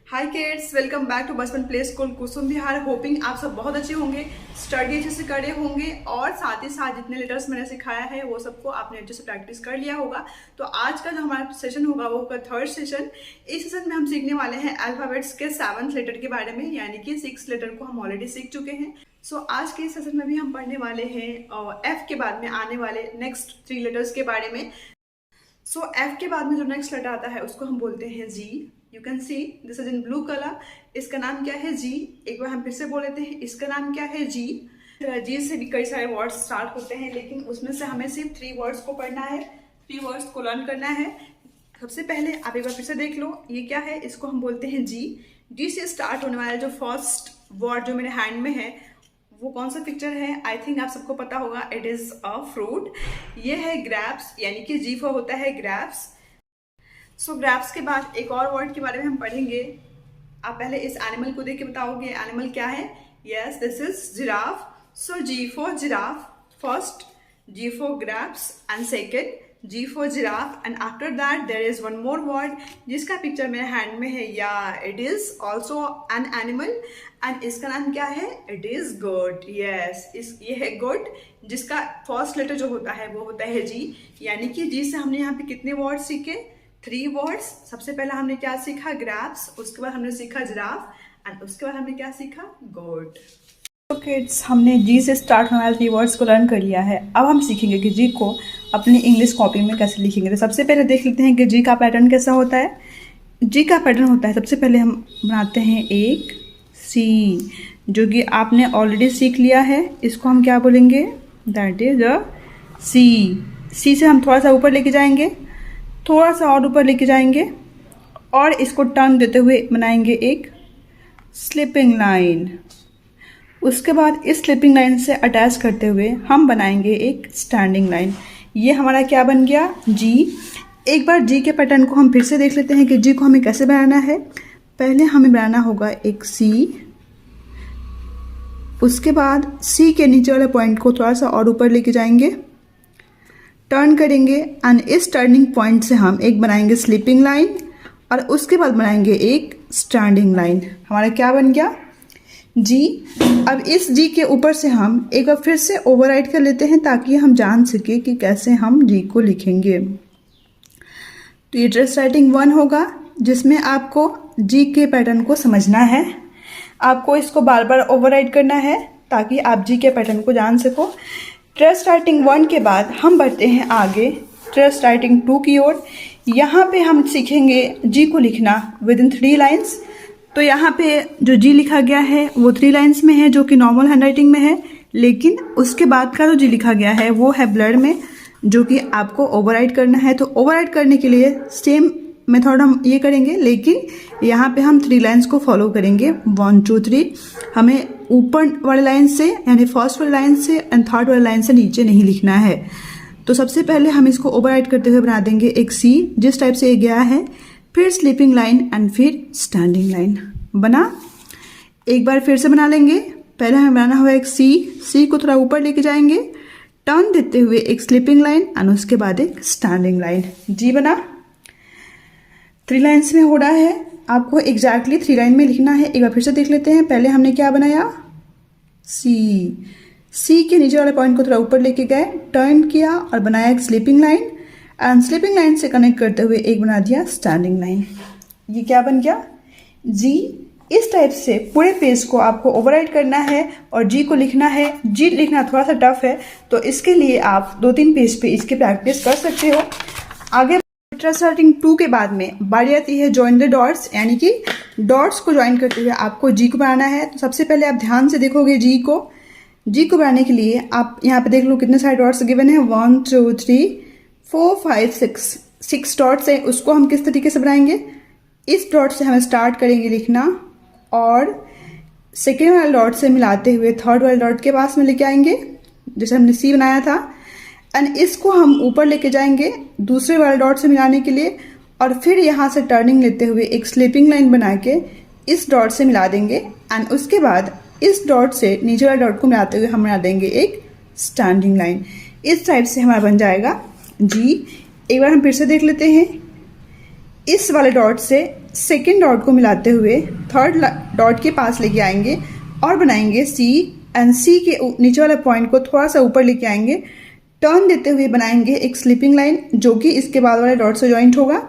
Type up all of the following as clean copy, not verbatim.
Hi kids, welcome back to Bachpan play school Kusum Vihar. Hoping आप सब बहुत अच्छे होंगे, स्टडी अच्छे से करे होंगे और साथ ही साथ जितने लेटर्स मैंने सिखाया है वो सबको आपने अच्छे से प्रैक्टिस कर लिया होगा। तो आज का जो हमारा सेशन होगा वो होगा थर्ड सेशन। इस सेशन में हम सीखने वाले हैं अल्फाबेट्स के 7th लेटर के बारे में, यानी कि 6 लेटर को हम ऑलरेडी सीख चुके हैं। सो आज के इस सेशन में भी हम पढ़ने वाले हैं एफ के बाद में आने वाले नेक्स्ट 3 लेटर्स के बारे में। सो एफ के बाद में जो नेक्स्ट लेटर आता है उसको हम बोलते हैं G. You can see this is in blue colour. इसका नाम क्या है? जी। एक बार हम फिर से बोल लेते हैं, इसका नाम क्या है? जी। जी से भी कई सारे वर्ड्स स्टार्ट होते हैं, लेकिन उसमें से हमें सिर्फ 3 वर्ड्स को पढ़ना है, 3 वर्ड्स को लर्न करना है। सबसे पहले आप एक बार फिर से देख लो, ये क्या है? इसको हम बोलते हैं जी। जी से स्टार्ट होने वाला जो फर्स्ट वर्ड जो मेरे हैंड में है वो कौन सा पिक्चर है? आई थिंक आप सबको पता होगा, इट इज अ फ्रूट। ये है ग्रैप्स, यानी कि जी फॉर होता है ग्रैप्स। सो ग्रैप्स के बाद एक और वर्ड के बारे में हम पढ़ेंगे। आप पहले इस एनिमल को देख के बताओगे एनिमल क्या है? Yes, this is giraffe. So G for giraffe first, G for grapes and second G for giraffe, and after that there is one more word जिसका पिक्चर मेरे हैंड में है। या it is also an animal and इसका नाम क्या है? It is got. Yes, ये है गोट, जिसका फर्स्ट लेटर जो होता है वो होता है जी। यानी कि जी से हमने यहाँ पे कितने वर्ड सीखे? 3 वर्ड्स। सबसे पहले हमने क्या सीखा? ग्रैप्स। उसके बाद हमने सीखा जिराफ एंड उसके बाद हमने क्या सीखा? गोट। तो किड्स, हमने जी से स्टार्ट होने वाले 3 वर्ड्स को लर्न कर लिया है। अब हम सीखेंगे कि जी को अपनी इंग्लिश कॉपी में कैसे लिखेंगे। तो सबसे पहले देख लेते हैं कि जी का पैटर्न कैसा होता है। जी का पैटर्न होता है, सबसे पहले हम बनाते हैं एक सी, जो कि आपने ऑलरेडी सीख लिया है। इसको हम क्या बोलेंगे? दैट इज अ सी। सी से हम थोड़ा सा ऊपर लेके जाएंगे, थोड़ा सा और ऊपर लेके जाएंगे और इसको टर्न देते हुए बनाएंगे एक स्लिपिंग लाइन। उसके बाद इस स्लिपिंग लाइन से अटैच करते हुए हम बनाएंगे एक स्टैंडिंग लाइन। ये हमारा क्या बन गया? जी। एक बार जी के पैटर्न को हम फिर से देख लेते हैं कि जी को हमें कैसे बनाना है। पहले हमें बनाना होगा एक सी, उसके बाद सी के नीचे वाले पॉइंट को थोड़ा सा और ऊपर लेके जाएंगे, टर्न करेंगे एंड इस टर्निंग पॉइंट से हम एक बनाएंगे स्लीपिंग लाइन और उसके बाद बनाएंगे एक स्टैंडिंग लाइन। हमारा क्या बन गया? जी। अब इस जी के ऊपर से हम एक बार फिर से ओवरराइट कर लेते हैं ताकि हम जान सके कि कैसे हम जी को लिखेंगे। तो ये ड्रेस राइटिंग 1 होगा, जिसमें आपको जी के पैटर्न को समझना है। आपको इसको बार बार ओवरराइट करना है ताकि आप जी के पैटर्न को जान सको। ट्रेस राइटिंग 1 के बाद हम बढ़ते हैं आगे ट्रेस राइटिंग 2 की ओर। यहाँ पे हम सीखेंगे जी को लिखना विद इन 3 लाइन्स। तो यहाँ पे जो जी लिखा गया है वो 3 लाइन्स में है, जो कि नॉर्मल हैंडराइटिंग में है, लेकिन उसके बाद का जो जी लिखा गया है वो है ब्लर में, जो कि आपको ओवरराइट करना है। तो ओवरराइट करने के लिए सेम मेथड हम ये करेंगे, लेकिन यहाँ पे हम 3 लाइन्स को फॉलो करेंगे। 1 2 3। हमें ऊपर वाले लाइन से, यानी फर्स्ट वाले लाइन से एंड थर्ड वाले लाइन से नीचे नहीं लिखना है। तो सबसे पहले हम इसको ओवरराइट करते हुए बना देंगे एक सी, जिस टाइप से ये गया है, फिर स्लीपिंग लाइन एंड फिर स्टैंडिंग लाइन बना। एक बार फिर से बना लेंगे। पहले हमें बनाना हुआ एक सी, सी को थोड़ा ऊपर लेके जाएंगे, टर्न देते हुए एक स्लीपिंग लाइन एंड उसके बाद एक स्टैंडिंग लाइन। जी बना। 3 लाइन्स में हो रहा है, आपको एग्जैक्टली 3 लाइन में लिखना है। एक बार फिर से देख लेते हैं। पहले हमने क्या बनाया? सी। सी के नीचे वाले पॉइंट को थोड़ा ऊपर लेके गए, टर्न किया और बनाया एक sleeping line and sleeping line से कनेक्ट करते हुए एक बना दिया स्टैंडिंग लाइन। ये क्या बन गया? जी। इस टाइप से पूरे पेज को आपको ओवरराइट करना है और जी को लिखना है। जी लिखना थोड़ा सा टफ है, तो इसके लिए आप 2-3 पेज पे इसकी प्रैक्टिस कर सकते हो। आगे ट्रेस राइटिंग 2 के बाद में बारी आती है जॉइन द डॉट्स, यानी कि डॉट्स को ज्वाइन करते हुए आपको जी को बनाना है। तो सबसे पहले आप ध्यान से देखोगे जी को। जी को बनाने के लिए आप यहाँ पे देख लो कितने सारे डॉट्स गिवन है। 1 2 3 4 5 6 डॉट्स है। उसको हम किस तरीके से बनाएंगे? इस डॉट से हम स्टार्ट करेंगे लिखना और सेकेंड वाले डॉट से मिलाते हुए थर्ड वाले डॉट के पास में लेके आएंगे, जैसे हमने सी बनाया था, एंड इसको हम ऊपर लेके जाएंगे दूसरे वाले डॉट से मिलाने के लिए और फिर यहाँ से टर्निंग लेते हुए एक स्लीपिंग लाइन बना के इस डॉट से मिला देंगे एंड उसके बाद इस डॉट से नीचे वाले डॉट को मिलाते हुए हम बना देंगे एक स्टैंडिंग लाइन। इस टाइप से हमारा बन जाएगा जी। एक बार हम फिर से देख लेते हैं। इस वाले डॉट से सेकेंड डॉट को मिलाते हुए थर्ड डॉट के पास लेके आएंगे और बनाएंगे सी, एंड सी के नीचे वाले पॉइंट को थोड़ा सा ऊपर लेके आएंगे, टर्न देते हुए बनाएंगे एक स्लीपिंग लाइन जो कि इसके बाद वाले डॉट से ज्वाइंट होगा,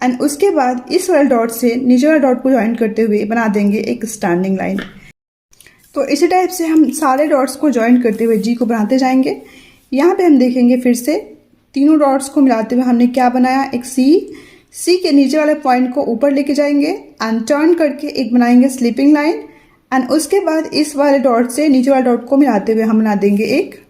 एंड उसके बाद इस वाले डॉट से नीचे वाले डॉट को ज्वाइंट करते हुए बना देंगे एक स्टैंडिंग लाइन। तो इसी टाइप से हम सारे डॉट्स को ज्वाइंट करते हुए जी को बनाते जाएंगे। यहाँ पे हम देखेंगे फिर से तीनों डॉट्स को मिलाते हुए हमने क्या बनाया, एक सी के नीचे वाले पॉइंट को ऊपर लेके जाएंगे एंड टर्न करके एक बनाएंगे स्लीपिंग लाइन, एंड उसके बाद इस वाले डॉट से नीचे वाले डॉट को मिलाते हुए हम बना देंगे एक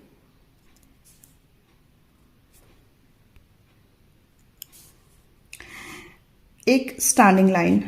standing line.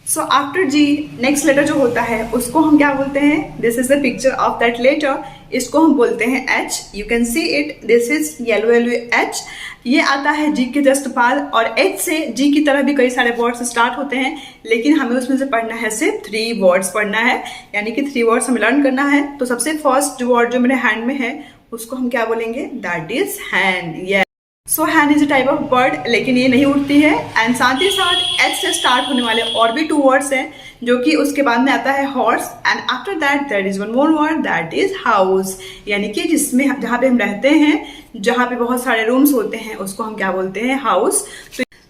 So after G next letter जो होता है उसको हम क्या बोलते हैं, this is the picture of that letter, इसको हम बोलते हैं H. You can see it, this is yellow yellow H. ये आता है जी के जस्ट बाद, और एच से जी की तरह भी कई सारे वर्ड्स स्टार्ट होते हैं, लेकिन हमें उसमें से पढ़ना है सिर्फ 3 वर्ड्स पढ़ना है, यानी कि 3 वर्ड्स हमें लर्न करना है। तो सबसे फर्स्ट जो वर्ड जो मेरे हैंड में है उसको हम क्या बोलेंगे, that is hand. So hand is a type of bird, लेकिन ये नहीं उड़ती है। एंड साथ ही साथ एच से स्टार्ट होने वाले और भी 2 वर्ड्स हैं, जो कि उसके बाद में आता है horse, and after that there is one more word that is house, यानी कि जिसमें जहाँ पे हम रहते हैं, जहाँ पे बहुत सारे रूम्स होते हैं, उसको हम क्या बोलते हैं, हाउस।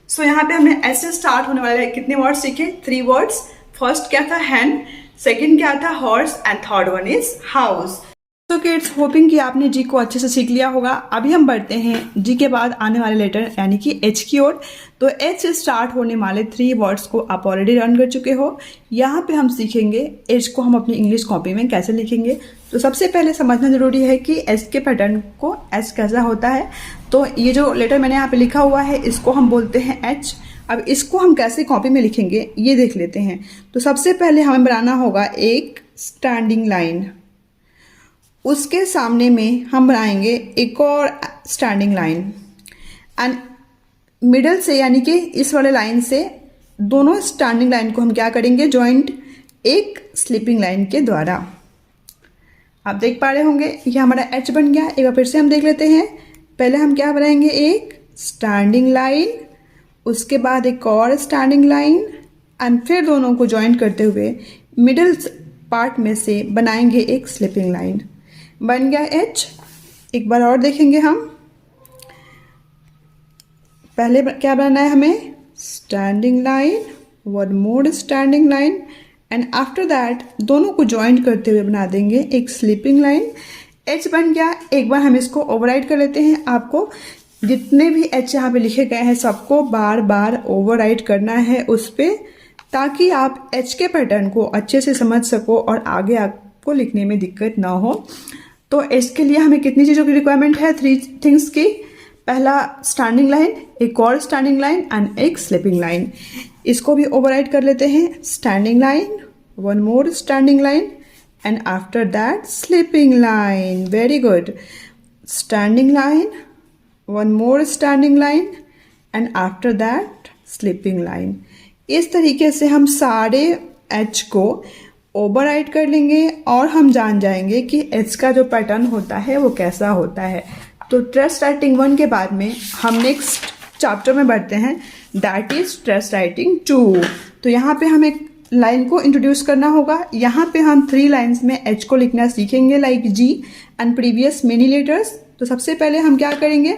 सो यहाँ पे हमने एच से स्टार्ट होने वाले कितने वर्ड्स सीखे, 3 वर्ड्स। फर्स्ट क्या था, हैंड, सेकेंड क्या था, horse, and third one is house. तो किड्स, होपिंग कि आपने जी को अच्छे से सीख लिया होगा। अभी हम बढ़ते हैं जी के बाद आने वाले लेटर यानी कि एच की ओर। तो एच से स्टार्ट होने वाले 3 वर्ड्स को आप ऑलरेडी लर्न कर चुके हो। यहाँ पे हम सीखेंगे एच को हम अपनी इंग्लिश कॉपी में कैसे लिखेंगे। तो सबसे पहले समझना जरूरी है कि एच के पैटर्न को एच कैसा होता है। तो ये जो लेटर मैंने यहाँ पे लिखा हुआ है इसको हम बोलते हैं एच। अब इसको हम कैसे कॉपी में लिखेंगे ये देख लेते हैं। तो सबसे पहले हमें बनाना होगा एक स्टैंडिंग लाइन, उसके सामने में हम बनाएंगे एक और स्टैंडिंग लाइन, एंड मिडल से यानी कि इस वाले लाइन से दोनों स्टैंडिंग लाइन को हम क्या करेंगे, जॉइंट एक स्लीपिंग लाइन के द्वारा। आप देख पा रहे होंगे ये हमारा एच बन गया। एक बार फिर से हम देख लेते हैं। पहले हम क्या बनाएंगे, एक स्टैंडिंग लाइन, उसके बाद एक और स्टैंडिंग लाइन, एंड फिर दोनों को जॉइंट करते हुए मिडल पार्ट में से बनाएंगे एक स्लीपिंग लाइन। बन गया एच। एक बार और देखेंगे हम। पहले क्या बनाना है हमें, standing line, one more standing line, and after that दोनों को ज्वाइंट करते हुए बना देंगे एक स्लीपिंग लाइन। एच बन गया। एक बार हम इसको ओवरराइट कर लेते हैं। आपको जितने भी एच यहाँ पे लिखे गए हैं सबको बार बार ओवरराइट करना है उस पर, ताकि आप एच के पैटर्न को अच्छे से समझ सको और आगे आपको लिखने में दिक्कत ना हो। तो इसके लिए हमें कितनी चीज़ों की रिक्वायरमेंट है, 3 थिंग्स की। पहला स्टैंडिंग लाइन, एक और स्टैंडिंग लाइन, एंड एक स्लीपिंग लाइन। इसको भी ओवरराइट कर लेते हैं। Standing line, one more standing line, and after that sleeping line. Very good. Standing line, one more standing line, and after that sleeping line. इस तरीके से हम सारे एच को ओवरराइट कर लेंगे और हम जान जाएंगे कि एच का जो पैटर्न होता है वो कैसा होता है। तो ट्रेस राइटिंग 1 के बाद में हम नेक्स्ट चैप्टर में बढ़ते हैं, दैट इज ट्रेस राइटिंग 2। तो यहाँ पे हमें लाइन को इंट्रोड्यूस करना होगा। यहाँ पे हम 3 लाइन्स में एच को लिखना सीखेंगे, like G and previous many letters. तो सबसे पहले हम क्या करेंगे,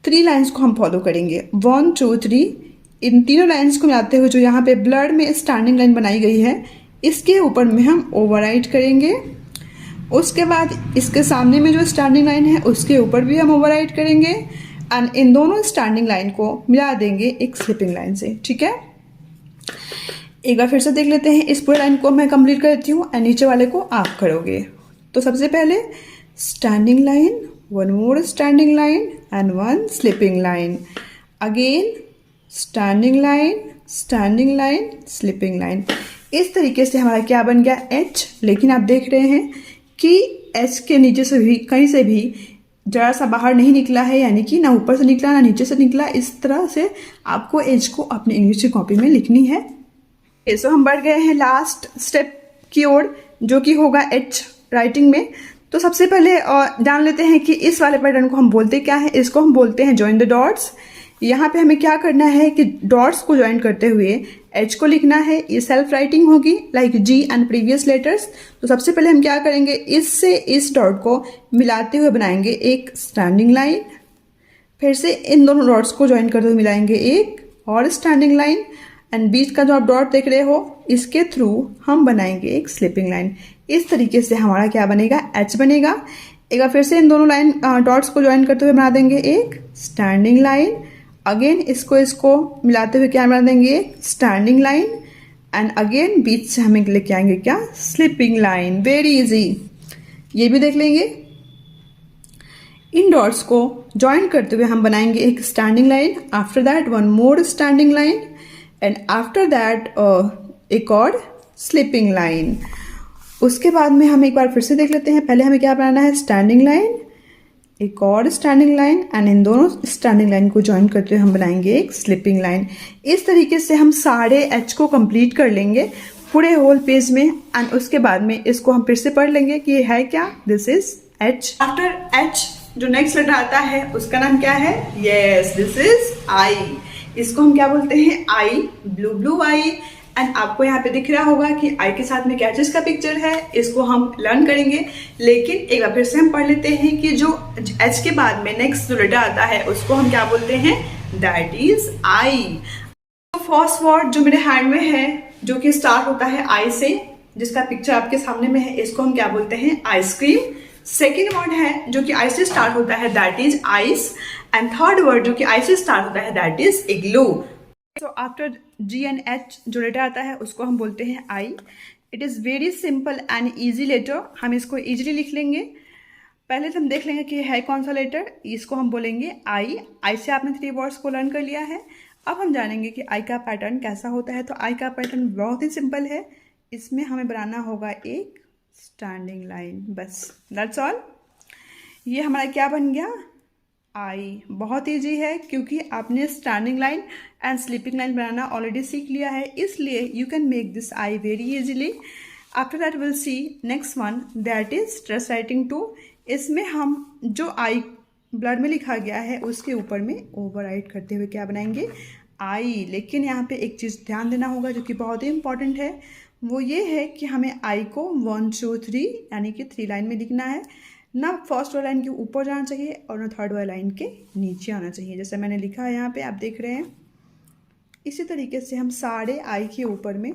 3 लाइन्स को हम फॉलो करेंगे, 1 2 3। इन तीनों लाइन्स को मिलाते हुए जो यहाँ पे ब्लड में स्टैंडिंग लाइन बनाई गई है इसके ऊपर में हम ओवरराइट करेंगे। उसके बाद इसके सामने में जो स्टैंडिंग लाइन है उसके ऊपर भी हम ओवरराइट करेंगे, एंड इन दोनों स्टैंडिंग लाइन को मिला देंगे एक स्लीपिंग लाइन से। ठीक है, एक बार फिर से देख लेते हैं। इस पूरे लाइन को मैं कंप्लीट कर देती हूँ एंड नीचे वाले को आप करोगे। तो सबसे पहले standing line, one more standing line, and one sleeping line. Again standing line, standing line, sleeping line. इस तरीके से हमारा क्या बन गया, एच। लेकिन आप देख रहे हैं कि एच के नीचे से भी कहीं से भी जरा सा बाहर नहीं निकला है, यानी कि ना ऊपर से निकला ना नीचे से निकला। इस तरह से आपको एच को अपनी इंग्लिश की कॉपी में लिखनी है। सो हम बढ़ गए हैं लास्ट स्टेप की ओर, जो कि होगा एच राइटिंग में। तो सबसे पहले जान लेते हैं कि इस वाले पैटर्न को हम बोलते क्या है। इसको हम बोलते हैं जॉइन द डॉट्स। यहाँ पे हमें क्या करना है कि डॉट्स को ज्वाइन करते हुए एच को लिखना है। ये सेल्फ राइटिंग होगी like G and previous letters. तो सबसे पहले हम क्या करेंगे, इससे इस डॉट को मिलाते हुए बनाएंगे एक स्टैंडिंग लाइन, फिर से इन दोनों डॉट्स को ज्वाइन करते हुए मिलाएंगे एक और स्टैंडिंग लाइन, एंड बीच का जो आप डॉट देख रहे हो इसके थ्रू हम बनाएंगे एक स्लिपिंग लाइन। इस तरीके से हमारा क्या बनेगा, एच बनेगा। एक बार फिर से इन दोनों लाइन डॉट्स को ज्वाइन करते हुए बना देंगे एक स्टैंडिंग लाइन। अगेन इसको मिलाते हुए क्या बना देंगे, स्टैंडिंग लाइन, एंड अगेन बीच से हमें लेके आएंगे क्या, स्लिपिंग लाइन। वेरी इजी, ये भी देख लेंगे। इन डॉट्स को ज्वाइन करते हुए हम बनाएंगे एक standing line, after that one more standing line, and after that एक और स्लिपिंग लाइन। उसके बाद में हम एक बार फिर से देख लेते हैं। पहले हमें क्या बनाना है, स्टैंडिंग लाइन, एक और स्टैंडिंग लाइन, एंड इन दोनों स्टैंडिंग लाइन को ज्वाइन करते हुए हम बनाएंगे एक स्लिपिंग लाइन। इस तरीके से हम सारे एच को कंप्लीट कर लेंगे पूरे होल पेज में, एंड उसके बाद में इसको हम फिर से पढ़ लेंगे कि ये है क्या, this is H. After H जो नेक्स्ट लेटर आता है उसका नाम क्या है, यस दिस इज आई। इसको हम क्या बोलते हैं, आई, ब्लू ब्लू आई। एंड आपको यहाँ पे दिख रहा होगा कि आई के साथ में क्या चीज का पिक्चर है, इसको हम लर्न करेंगे। लेकिन एक बार फिर से हम पढ़ लेते हैं कि जो एच के बाद में नेक्स्ट जो लेटर आता है उसको हम क्या बोलते हैं, दैट इज आई। तो फर्स्ट वर्ड जो मेरे हैंड में है जो कि स्टार्ट होता है आई से, जिसका पिक्चर आपके सामने में है, इसको हम क्या बोलते हैं, आइसक्रीम। सेकेंड वर्ड है जो कि आई से स्टार्ट होता है, that is ice. And third word जो कि आई से स्टार्ट होता है, दैट इज इग्लू। तो आफ्टर जी एंड एच जो लेटर आता है उसको हम बोलते हैं I. It is very simple and easy letter, हम इसको ईजिली लिख लेंगे। पहले तो हम देख लेंगे कि है कौन सा लेटर, इसको हम बोलेंगे आई। आई से आपने 3 वर्ड्स को लर्न कर लिया है। अब हम जानेंगे कि आई का पैटर्न कैसा होता है। तो आई का पैटर्न बहुत ही सिंपल है, इसमें हमें बनाना होगा एक स्टैंडिंग लाइन, बस दैट्स ऑल। ये हमारा क्या बन गया, आई। बहुत ईजी है क्योंकि आपने standing line and sleeping line banana already सीख लिया है, इसलिए you can make this I very easily. After that will see next one, that is stress writing 2। इसमें हम जो आई ब्लड में लिखा गया है उसके ऊपर में ओवरराइट करते हुए क्या बनाएंगे, आई। लेकिन यहाँ पे एक चीज़ ध्यान देना होगा जो कि बहुत ही इंपॉर्टेंट है, वो ये है कि हमें आई को 1 2 3 यानी कि 3 लाइन में लिखना है। ना फर्स्ट वाला लाइन के ऊपर जाना चाहिए और ना थर्ड वाला लाइन के नीचे आना चाहिए, जैसे मैंने लिखा है यहाँ पे आप देख रहे हैं। इसी तरीके से हम सारे आई के ऊपर में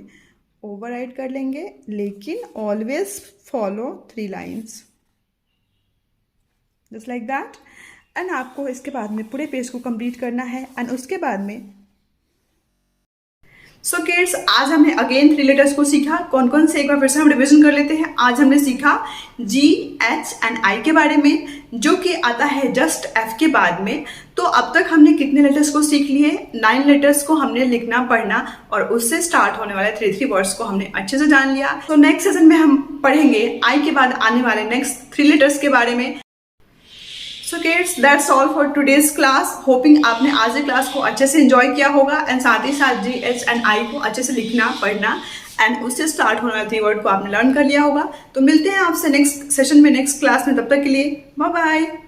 ओवरराइट कर लेंगे, लेकिन always follow 3 lines just like that. And आपको इसके बाद में पूरे पेज को कंप्लीट करना है। एंड उसके बाद में सो किड्स, आज हमने अगेन 3 लेटर्स को सीखा। कौन कौन से, एक बार फिर से हम रिवीजन कर लेते हैं। आज हमने सीखा जी, एच एंड आई के बारे में, जो कि आता है जस्ट एफ के बाद में। तो अब तक हमने कितने लेटर्स को सीख लिए, 9 लेटर्स को हमने लिखना पढ़ना और उससे स्टार्ट होने वाले 3 वर्ड्स को हमने अच्छे से जान लिया। तो नेक्स्ट सेशन में हम पढ़ेंगे आई के बाद आने वाले नेक्स्ट 3 लेटर्स के बारे में। So kids, that's all for today's class. Hopping आपने आज की क्लास को अच्छे से एंजॉय किया होगा एंड साथ ही साथ जी, एच एंड आई को अच्छे से लिखना पढ़ना एंड उससे स्टार्ट होने वाले 3 वर्ड को आपने लर्न कर लिया होगा। तो मिलते हैं आपसे नेक्स्ट सेशन में, नेक्स्ट क्लास में। तब तक के लिए बाय बाय।